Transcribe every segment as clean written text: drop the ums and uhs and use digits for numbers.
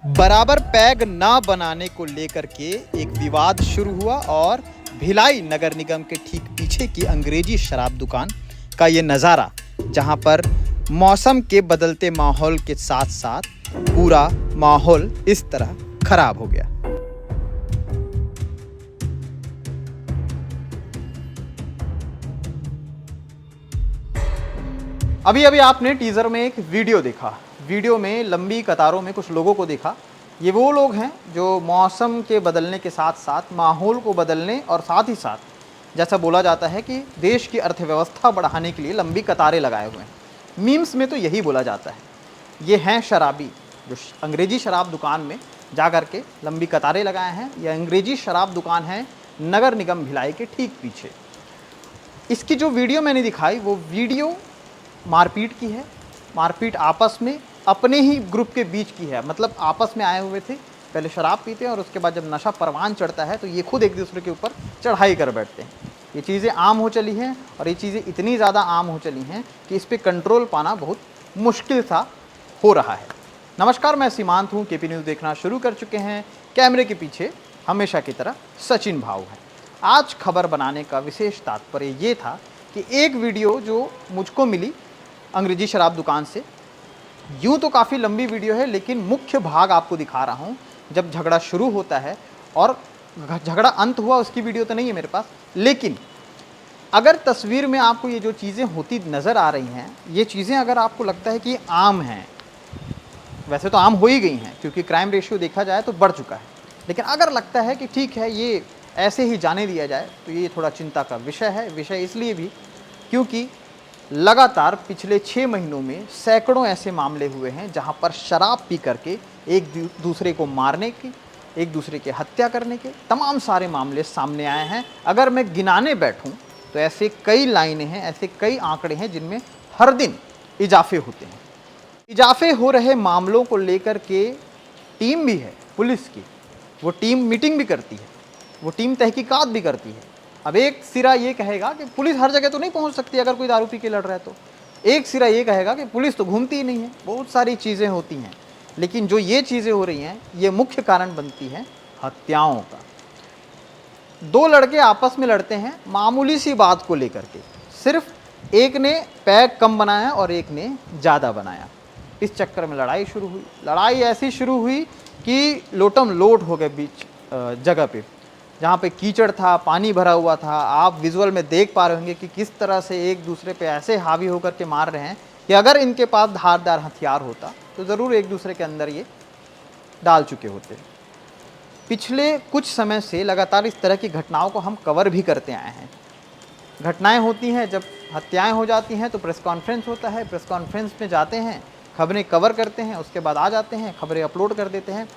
बराबर पैग ना बनाने को लेकर के एक विवाद शुरू हुआ और भिलाई नगर निगम के ठीक पीछे की अंग्रेजी शराब दुकान का ये नज़ारा, जहां पर मौसम के बदलते माहौल के साथ साथ पूरा माहौल इस तरह खराब हो गया। अभी अभी आपने टीज़र में एक वीडियो देखा। वीडियो में लंबी कतारों में कुछ लोगों को देखा। ये वो लोग हैं जो मौसम के बदलने के साथ साथ माहौल को बदलने और साथ ही साथ जैसा बोला जाता है कि देश की अर्थव्यवस्था बढ़ाने के लिए लंबी कतारें लगाए हुए हैं। मीम्स में तो यही बोला जाता है। ये हैं शराबी जो अंग्रेजी शराब दुकान में जा कर के लंबी कतारें लगाए हैं। यह अंग्रेजी शराब दुकान है नगर निगम भिलाई के ठीक पीछे। इसकी जो वीडियो मैंने दिखाई वो वीडियो मारपीट की है। मारपीट आपस में अपने ही ग्रुप के बीच की है। मतलब आपस में आए हुए थे, पहले शराब पीते हैं और उसके बाद जब नशा परवान चढ़ता है तो ये खुद एक दूसरे के ऊपर चढ़ाई कर बैठते हैं। ये चीज़ें आम हो चली हैं और ये चीज़ें इतनी ज़्यादा आम हो चली हैं कि इस पर कंट्रोल पाना बहुत मुश्किल सा हो रहा है। नमस्कार, मैं सीमांत हूँ। केपी न्यूज़ देखना शुरू कर चुके हैं। कैमरे के पीछे हमेशा की तरह सचिन भाऊ है। आज खबर बनाने का विशेष तात्पर्य ये था कि एक वीडियो जो मुझको मिली अंग्रेजी शराब दुकान से, यूँ तो काफ़ी लंबी वीडियो है लेकिन मुख्य भाग आपको दिखा रहा हूँ। जब झगड़ा शुरू होता है और झगड़ा अंत हुआ उसकी वीडियो तो नहीं है मेरे पास, लेकिन अगर तस्वीर में आपको ये जो चीज़ें होती नज़र आ रही हैं, ये चीज़ें अगर आपको लगता है कि ये आम हैं, वैसे तो आम हो ही गई हैं क्योंकि क्राइम रेशियो देखा जाए तो बढ़ चुका है, लेकिन अगर लगता है कि ठीक है ये ऐसे ही जाने दिया जाए तो ये थोड़ा चिंता का विषय है। विषय इसलिए भी क्योंकि लगातार पिछले 6 महीनों में सैकड़ों ऐसे मामले हुए हैं जहां पर शराब पी करके एक दूसरे को मारने की, एक दूसरे के हत्या करने के तमाम सारे मामले सामने आए हैं। अगर मैं गिनाने बैठूं तो ऐसे कई लाइनें हैं, ऐसे कई आंकड़े हैं जिनमें हर दिन इजाफे होते हैं। इजाफे हो रहे मामलों को लेकर के टीम भी है पुलिस की, वो टीम मीटिंग भी करती है, वो टीम तहकीकात भी करती है। अब एक सिरा ये कहेगा कि पुलिस हर जगह तो नहीं पहुंच सकती अगर कोई दारू पी के लड़ रहा है तो। एक सिरा ये कहेगा कि पुलिस तो घूमती ही नहीं है। बहुत सारी चीज़ें होती हैं, लेकिन जो ये चीज़ें हो रही हैं ये मुख्य कारण बनती हैं हत्याओं का। दो लड़के आपस में लड़ते हैं मामूली सी बात को लेकर के। सिर्फ एक ने पैग कम बनाया और एक ने ज़्यादा बनाया। इस चक्कर में लड़ाई शुरू हुई। लड़ाई ऐसी शुरू हुई कि लोटम लोट हो गए बीच जगह पे, जहाँ पे कीचड़ था, पानी भरा हुआ था। आप विजुअल में देख पा रहे होंगे कि किस तरह से एक दूसरे पे ऐसे हावी होकर के मार रहे हैं कि अगर इनके पास धारदार हथियार होता तो ज़रूर एक दूसरे के अंदर ये डाल चुके होते। पिछले कुछ समय से लगातार इस तरह की घटनाओं को हम कवर भी करते आए हैं। घटनाएं होती हैं, जब हत्याएं हो जाती हैं तो प्रेस कॉन्फ्रेंस होता है। प्रेस कॉन्फ्रेंस में जाते हैं, खबरें कवर करते हैं, उसके बाद आ जाते हैं, खबरें अपलोड कर देते हैं।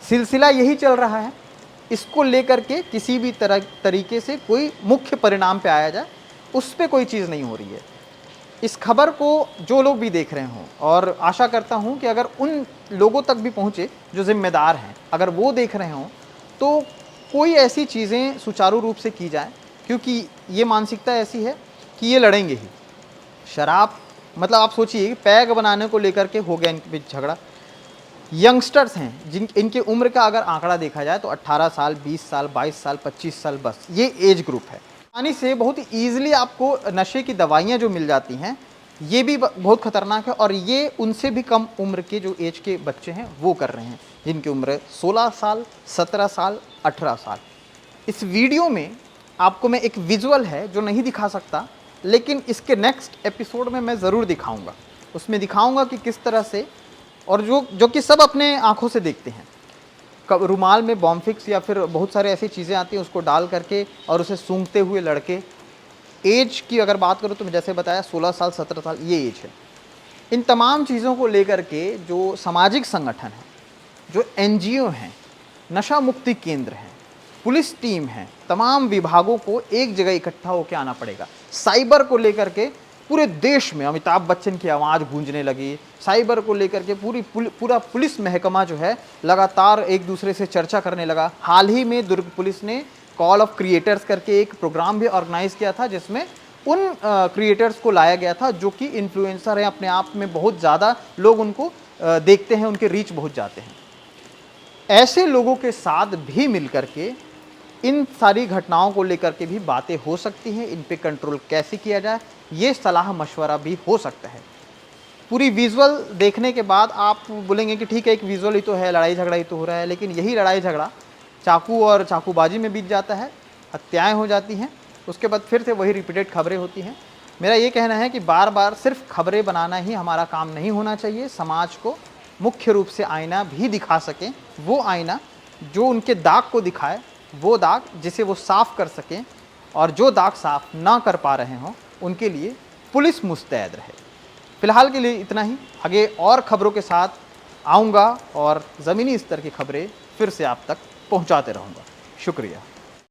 सिलसिला यही चल रहा है। इसको लेकर के किसी भी तरीके से कोई मुख्य परिणाम पे आया जाए, उस पे कोई चीज़ नहीं हो रही है। इस खबर को जो लोग भी देख रहे हों, और आशा करता हूं कि अगर उन लोगों तक भी पहुंचे जो जिम्मेदार हैं, अगर वो देख रहे हों तो कोई ऐसी चीज़ें सुचारू रूप से की जाए, क्योंकि ये मानसिकता ऐसी है कि ये लड़ेंगे ही। शराब मतलब आप सोचिए, पैग बनाने को लेकर के हो गया इनके बीच झगड़ा। यंगस्टर्स हैं जिन इनकी उम्र का अगर आंकड़ा देखा जाए तो 18 साल, 20 साल, 22 साल, 25 साल, बस ये एज ग्रुप है। आसानी से बहुत ईजिली आपको नशे की दवाइयाँ जो मिल जाती हैं, ये भी बहुत ख़तरनाक है। और ये उनसे भी कम उम्र के जो एज के बच्चे हैं वो कर रहे हैं, जिनकी उम्र 16 साल, 17 साल, 18 साल। इस वीडियो में आपको मैं एक विजुअल है जो नहीं दिखा सकता, लेकिन इसके नेक्स्ट एपिसोड में मैं ज़रूर दिखाऊँगा। उसमें दिखाऊँगा कि किस तरह से, और जो कि सब अपने आँखों से देखते हैं, रुमाल में बॉम्ब-फिक्स या फिर बहुत सारे ऐसी चीज़ें आती हैं उसको डाल करके और उसे सूंघते हुए लड़के। एज की अगर बात करूँ तो मैं जैसे बताया 16 साल, 17 साल ये एज है। इन तमाम चीज़ों को लेकर के जो सामाजिक संगठन हैं, जो एनजीओ हैं, नशा मुक्ति केंद्र हैं, पुलिस टीम है, तमाम विभागों को एक जगह इकट्ठा होकर आना पड़ेगा। साइबर को लेकर के पूरे देश में अमिताभ बच्चन की आवाज़ गूंजने लगी। साइबर को लेकर के पूरा पुलिस महकमा जो है लगातार एक दूसरे से चर्चा करने लगा। हाल ही में दुर्ग पुलिस ने कॉल ऑफ क्रिएटर्स करके एक प्रोग्राम भी ऑर्गेनाइज किया था, जिसमें उन क्रिएटर्स को लाया गया था जो कि इन्फ्लुएंसर हैं, अपने आप में बहुत ज़्यादा लोग उनको देखते हैं, उनके रीच बहुत जाते हैं। ऐसे लोगों के साथ भी मिल कर के इन सारी घटनाओं को लेकर के भी बातें हो सकती हैं, इन पे कंट्रोल कैसे किया जाए, ये सलाह मशवरा भी हो सकता है। पूरी विजुअल देखने के बाद आप बोलेंगे कि ठीक है, एक विजुअल ही तो है, लड़ाई झगड़ा ही तो हो रहा है, लेकिन यही लड़ाई झगड़ा चाकू और चाकूबाजी में बीत जाता है, हत्याएं हो जाती हैं, उसके बाद फिर से वही रिपीटेड खबरें होती हैं। मेरा ये कहना है कि बार बार सिर्फ खबरें बनाना ही हमारा काम नहीं होना चाहिए, समाज को मुख्य रूप से आईना भी दिखा सकें, वो आईना जो उनके दाग को दिखाए, वो दाग जिसे वो साफ़ कर सकें, और जो दाग साफ़ ना कर पा रहे हों उनके लिए पुलिस मुस्तैद रहे। फ़िलहाल के लिए इतना ही, आगे और खबरों के साथ आऊँगा और ज़मीनी स्तर की खबरें फिर से आप तक पहुँचाते रहूँगा। शुक्रिया।